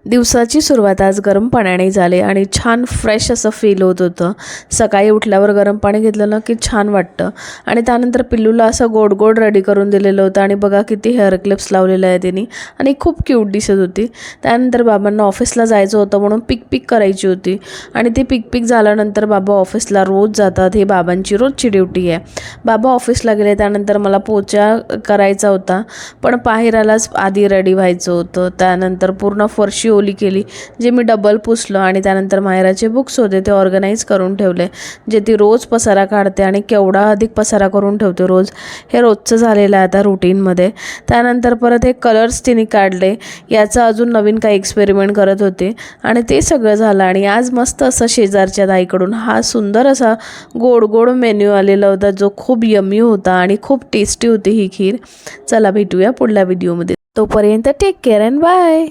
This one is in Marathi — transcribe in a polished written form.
दिवसाची सुरुवात आज गरम पाण्याने झाली आणि छान फ्रेश असं फील होत होतं। सकाळी उठल्यावर गरम पाणी घेतलं ना की छान वाटतं। आणि त्यानंतर पिल्लूला असं गोड गोड रेडी करून दिलेलं होतं आणि बघा किती हेअर क्लिप्स लावलेले आहेत तिने आणि खूप क्यूट दिसत होती। त्यानंतर बाबांना ऑफिसला जायचं होतं म्हणून पिक करायची होती आणि ती पिक झाल्यानंतर बाबा ऑफिसला रोज जातात। ही बाबांची रोजची ड्युटी आहे। बाबा ऑफिसला गेले त्यानंतर मला पोचा करायचा होता, पण बाहेरलाच आधी रेडी व्हायचं होतं। त्यानंतर पूर्ण फरशी ओली केली, जे मी डबल पुसलं आणि त्यानंतर मायराचे बुक्स होते ते ऑर्गनाइज करून ठेवले, जे ती रोज पसारा काढते आणि केवढा अधिक पसारा करून ठेवते रोज। हे रोजचं झालेलं आहे आता रुटीनमध्ये। त्यानंतर परत हे कलर्स तिने काढले, याचं अजून नवीन काही एक्सपेरिमेंट करत होते आणि ते सगळं झालं। आणि आज मस्त असं शेजारच्या ताईकडून हा सुंदर असा गोड गोड मेन्यू आलेला होता, जो खूप यम्मी होता आणि खूप टेस्टी होती ही खीर। चला भेटूया पुढल्या व्हिडिओमध्ये, तोपर्यंत टेक केअर अँड बाय।